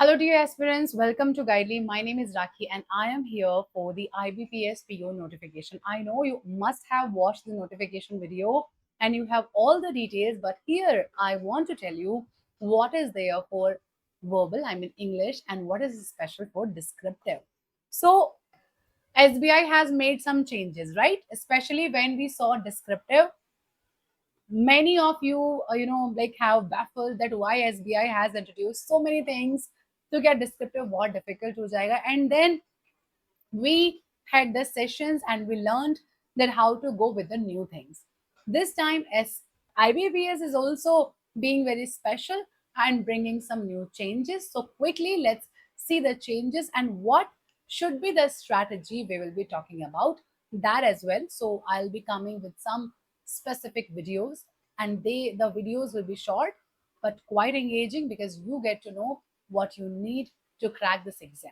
Hello, dear aspirants. Welcome to Guidely. My name is Rakhi, and I am here for the IBPS PO notification. I know you must have watched the notification video and you have all the details, but here I want to tell you what is there for verbal, I mean English, and what is special for descriptive. So, SBI has made some changes, right? Especially when we saw descriptive, many of you like have baffled that why SBI has introduced so many things to get descriptive बहुत difficult हो जाएगा. And then we had the sessions and we learned that how to go with the new things. This time as IBPS is also being very special and bringing some new changes. So quickly let's see the changes and what should be the strategy we will be talking about that as well. So I'll be coming with some specific videos, and the videos will be short but quite engaging because you get to know what you need to crack this exam.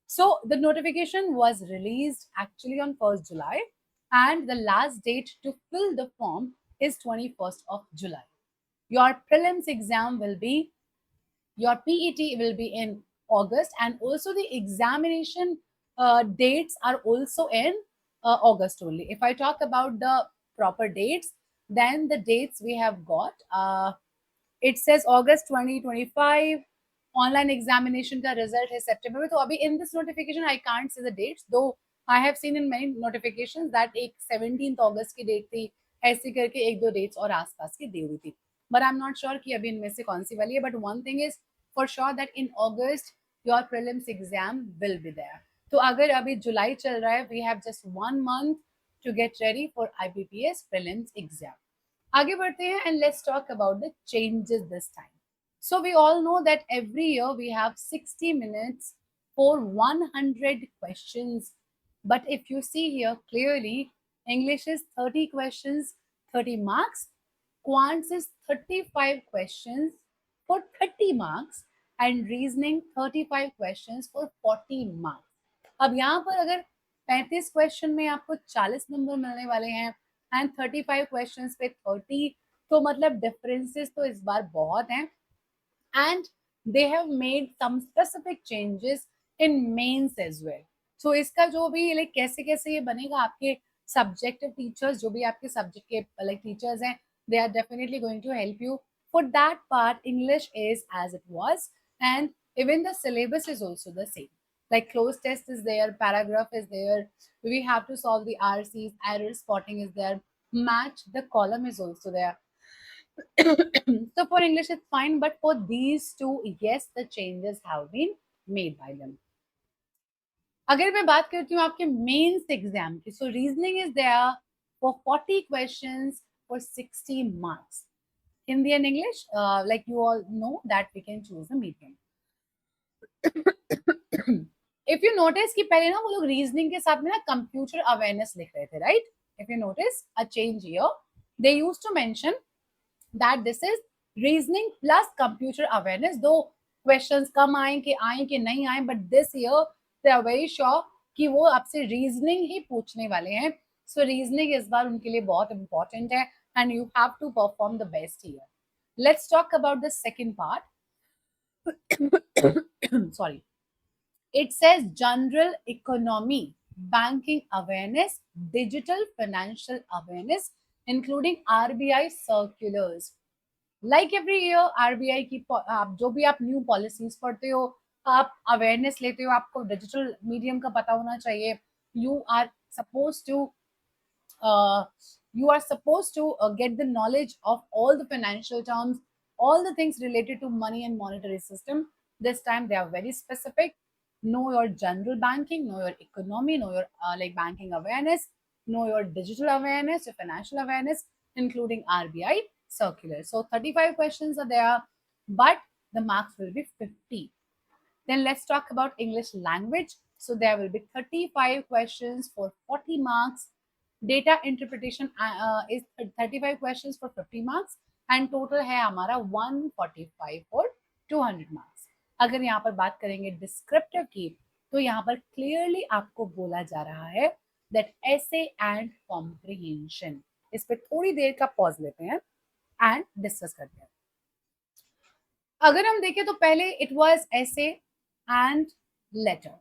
So the notification was released actually on 1st July, and the last date to fill the form is 21st of July. Your prelims exam will be, your PET will be in August, and also the examination dates are also in August only. If I talk about the proper dates, then the dates we have got, it says August 2025. Online examination का result है सितंबर में. तो अभी in this notification I can't see the dates, though I have seen in many notifications that एक 17 अगस्त की date थी, ऐसे करके एक दो डेट्स और आसपास की दी हुई थी. But I am not sure कि अभी इनमें से कौन सी वाली है. But one thing is for sure that in August your prelims exam will be there. तो अगर अभी जुलाई चल रहा है, we have just 1 month to get ready for IBPS prelims exam. आगे बढ़ते हैं and let's talk about the changes this time. So we all know that every year we have 60 minutes for 100 questions. But if you see here clearly, English is 30 questions, 30 marks. Quants is 35 questions for 30 marks. And reasoning 35 questions for 40 marks. अब यहाँ पर अगर 35 question में आपको 40 number मिलने वाले हैं and 35 questions पे 30, तो मतलब डिफरेंसेस तो इस बार बहुत हैं. And they have made some specific changes in mains as well. So इसका जो भी like कैसे कैसे ये बनेगा, आपके subjective teachers जो भी आपके subject के like teachers हैं, they are definitely going to help you. For that part, English is as it was, and even the syllabus is also the same. Like close test is there, paragraph is there, we have to solve the RCs, error spotting is there, match the column is also there. So for English it's fine, but for these two, yes, the changes have been made by them. अगर मैं बात करती हूँ आपके mains exam की, so reasoning is there for 40 questions for 60 marks. Hindi and English, like you all know that we can choose a medium. If you notice कि पहले ना वो लोग रीजनिंग के साथ में ना कंप्यूटर अवेयरनेस लिख रहे थे, right? If you notice a change here, they used to mention that this is reasoning plus computer awareness. दो questions कम आए कि नहीं आए, but this year they are very sure कि वो आपसे reasoning ही पूछने वाले हैं. So reasoning इस बार उनके लिए बहुत important है and you have to perform the best here. Let's talk about the second part. Sorry. It says general economy, banking awareness, digital financial awareness, including RBI circulars. Like every year RBI की आप जो भी आप new policies पढ़ते हो, आप awareness लेते हो, आपको डिजिटल मीडियम का पता होना चाहिए. You are suppose to get the knowledge of all the financial terms, all the things related to money and monetary system. This time they are very specific. Know your general banking, know your economy, know your like banking awareness, know your digital awareness, your financial awareness, including RBI circular. So 35 questions are there, but the marks will be 50. Then let's talk about English language. So there will be 35 questions for 40 marks. Data interpretation is 35 questions for 50 marks, and total है हमारा 145 for 200 marks. अगर यहाँ पर बात करेंगे descriptive की, तो यहाँ पर क्लियरली आपको बोला जा रहा है that essay and comprehension. इस पे थोड़ी देर का पॉज लेते हैं एंड डिस्कस करते हैं. अगर हम देखें तो पहले it was essay and letter,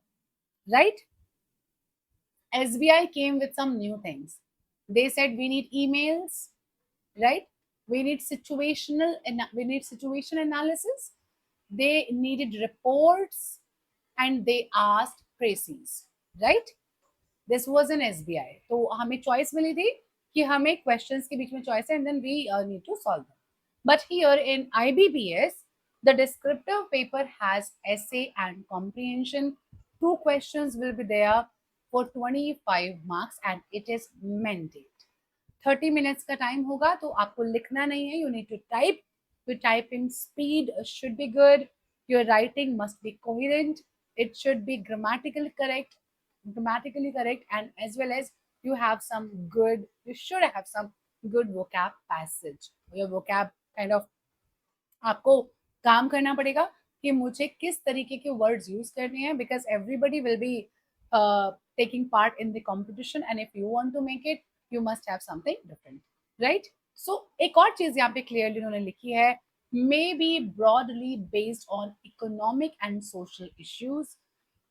right? SBI came with some new things. They said we need emails, right? We need situation analysis. They needed reports, and they asked praise, right? This was an SBI. तो हमें choice मिली थी कि हमें questions के बीच में choice है and then we need to solve them. But here in IBPS, the descriptive paper has essay and comprehension. Two questions will be there for 25 marks and it is mandate. 30 minutes का time होगा तो आपको लिखना नहीं है, you need to type. Your typing speed should be good. Your writing must be coherent. It should be grammatically correct, and as well as you should have some good vocab passage. Your vocab kind of आपको काम करना पड़ेगा कि मुझे किस तरीके के words use करने हैं, because everybody will be taking part in the competition, and if you want to make it you must have something different, right? So एक और चीज यहाँ पे क्लियरली उन्होंने लिखी है, may be broadly based on economic and social issues,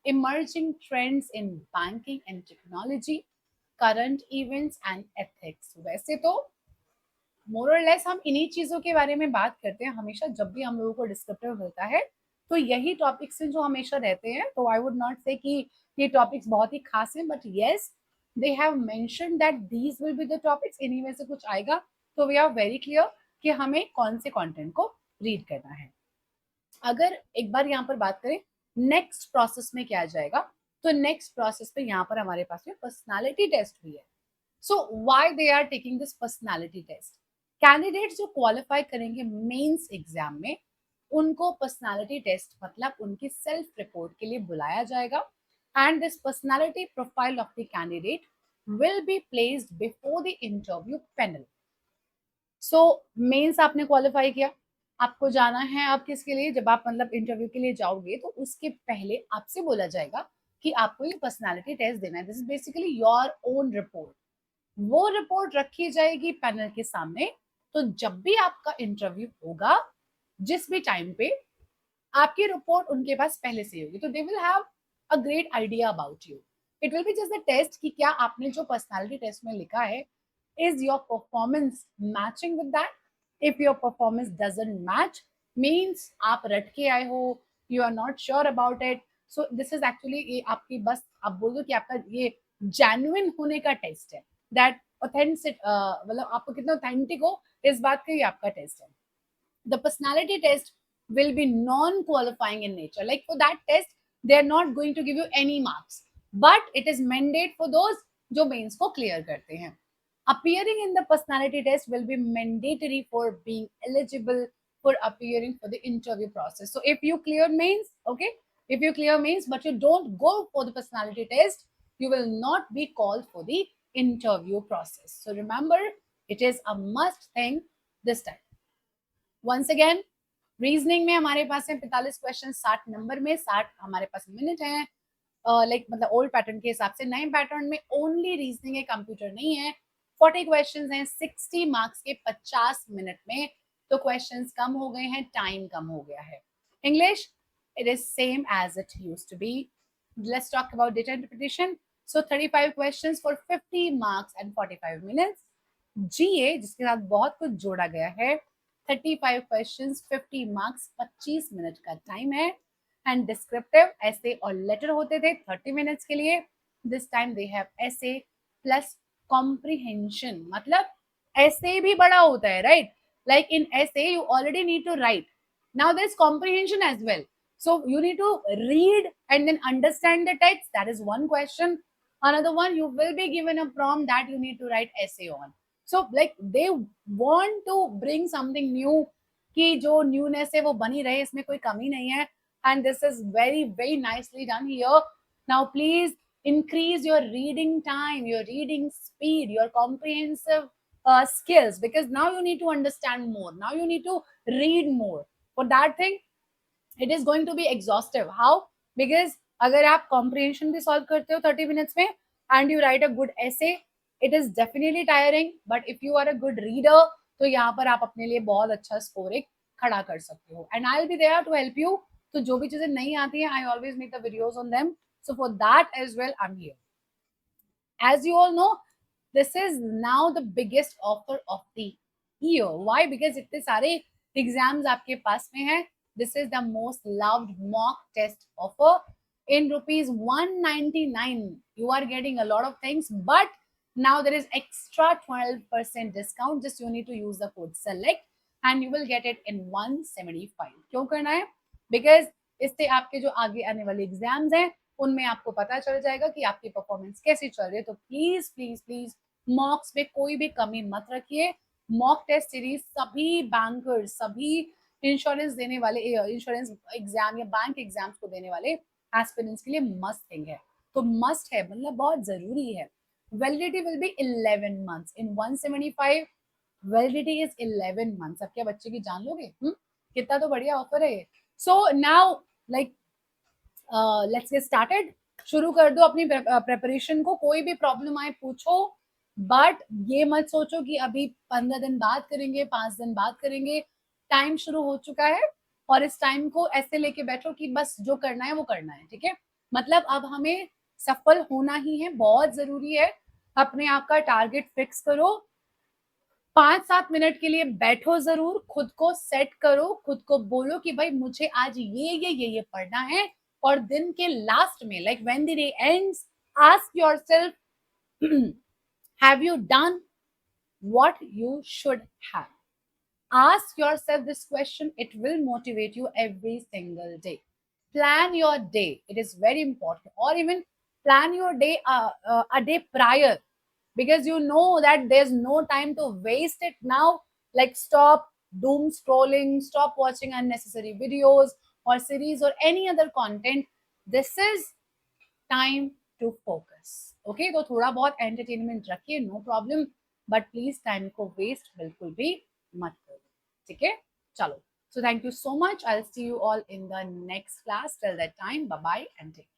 emerging trends in banking and technology, current events and ethics. वैसे तो मोर और लेस हम इन्हीं चीजों के बारे में बात करते हैं हमेशा, जब भी हम लोगों को डिस्क्रिप्टिव मिलता है तो यही टॉपिक्स हैं जो हमेशा रहते हैं. तो आई वुड नॉट से कि ये टॉपिक्स बहुत ही खास हैं, but yes they have mention that these will be the topics, इन्हीं में से कुछ आएगा. तो वी आर वेरी क्लियर कि हमें कौन से कंटेंट को रीड करना है. अगर एक बार यहाँ पर बात करें नेक्स्ट प्रोसेस में क्या जाएगा, तो नेक्स्ट प्रोसेस में यहाँ पर हमारे पास में पर्सनालिटी टेस्ट भी है. So why they are taking this personality test? Candidates जो क्वालिफाई करेंगे मेंस एग्जाम में उनको पर्सनालिटी टेस्ट मतलब उनकी सेल्फ रिपोर्ट के लिए बुलाया जाएगा, and this personality profile of the candidate will be placed before the interview panel. So mains आपने क्वालिफाई किया, आपको जाना है अब किसके लिए, जब आप मतलब इंटरव्यू के लिए जाओगे तो उसके पहले आपसे बोला जाएगा कि आपको ये पर्सनालिटी टेस्ट देना है. This is basically your own report. वो रिपोर्ट रखी जाएगी पैनल के सामने. तो जब भी आपका इंटरव्यू होगा जिस भी टाइम पे, आपकी रिपोर्ट उनके पास पहले से होगी, तो they will have a great idea about you. It will be just a test कि क्या आपने जो पर्सनालिटी टेस्ट में लिखा है, is your performance matching with that? If your performance doesn't match, means आप रट के आए हो, you are not sure about it. So this is actually ये आपकी बस आप बोल दो कि आपका ये genuine होने का टेस्ट है. That authentic मतलब आपको कितना ऑथेंटिक हो इस बात का ये आपका टेस्ट है. The personality test will be non-qualifying in nature. Like for that test, they are not going to give you any marks, but it is mandate for those जो मेंस को क्लियर करते हैं. Appearing in the personality test will be mandatory for being eligible for appearing for the interview process. So if you clear mains, okay, if you clear mains but you don't go for the personality test, you will not be called for the interview process. So remember, it is a must thing this time. Once again, reasoning में हमारे पास है 45 question 60 number में, 60 हमारे पास minute है. Like मतलब old pattern के हिसाब से. नए पैटर्न में ओनली रीजनिंग है, कंप्यूटर नहीं है. 40 क्वेश्चंस हैं 60 मार्क्स के 50 मिनट में. तो क्वेश्चंस कम हो गए हैं, टाइम कम हो गया है. English it is same as it used to be. Let's talk about data interpretation. So 35 questions for 50 marks and 45 minutes. GA जिसके साथ बहुत कुछ जोड़ा गया है, 35 क्वेश्चंस 50 मार्क्स 25 मिनट का टाइम है. एंड डिस्क्रिप्टिव ऐसे और लेटर होते थे 30 मिनट्स के लिए. दिस टाइम दे हैव ऐसे प्लस कॉम्प्रिहेंशन. मतलब ऐसे भी बड़ा होता है, right? Like in essay you already need to write, now there is comprehension as well. So you need to read and then understand the text. That is one question. Another one, you will be given a prompt that you need to write essay on. So like they want to bring something new कि जो newness है वो बनी रहे, इसमें कोई कमी नहीं है. And this is very very nicely done here. Now please increase your reading time, your reading speed, your comprehensive skills, because now you need to understand more. Now you need to read more. For that thing, it is going to be exhaustive. How? Because अगर आप comprehension भी solve करते हो 30 minutes में and you write a good essay, it is definitely tiring. But if you are a good reader, तो यहाँ पर आप अपने लिए बहुत अच्छा score एक खड़ा कर सकते हो. And I'll be there to help you तो जो भी चीजें नहीं आती हैं, I always make the videos on them, so for that as well I am here. As you all know, this is now the biggest offer of the year. Why? Because इतने सारे exams आपके पास में है. This is the most loved mock test offer. In rupees 199, you are getting a lot of things, but now there is extra 12% discount. Just you need to use the code SELECT and you will get it in 175. क्यों करना है? Because इससे आपके जो आगे आने वाले exams हैं उनमें आपको पता चल जाएगा कि आपकी परफॉर्मेंस कैसी चल रही है. तो प्लीज प्लीज प्लीज मॉक्स में कोई भी कमी मत रखिए. मॉक टेस्ट सीरीज सभी बैंकर्स, सभी इंश्योरेंस देने वाले, इंश्योरेंस एग्जाम या बैंक एग्जाम्स को देने वाले एस्पिरेंट्स के लिए मस्ट थिंग है. तो मस्ट है मतलब बहुत जरूरी है. Validity will be 11 months in 175. Validity is 11 months. अब क्या बच्चे की जान लोगे? कितना तो बढ़िया ऑफर है. So now like let's get started. शुरू कर दो अपनी प्रेपरेशन को. कोई भी प्रॉब्लम आए पूछो, बट ये मत सोचो कि अभी 15 दिन बाद करेंगे, 5 दिन बाद करेंगे. टाइम शुरू हो चुका है और इस टाइम को ऐसे लेके बैठो कि बस जो करना है वो करना है. ठीक है, मतलब अब हमें सफल होना ही है, बहुत जरूरी है. अपने आप का टारगेट फिक्स करो. 5-7 मिनट के लिए बैठो जरूर, खुद को सेट करो, खुद को बोलो कि भाई मुझे आज ये पढ़ना है. और दिन के लास्ट में, like when the day ends, ask yourself, have you done what you should have? Ask yourself this question. It will motivate you every single day. Plan your day. It is very important. Or even plan your day a day prior, because you know that there's no time to waste it now. Like stop doom scrolling, stop watching unnecessary videos or series or any other content. This is time to focus. Okay, तो थोड़ा बहुत entertainment रखिए, no problem, but please time को waste बिल्कुल भी मत करो. ठीक है, चलो. So thank you so much. I'll see you all in the next class. Till that time, bye bye and take care.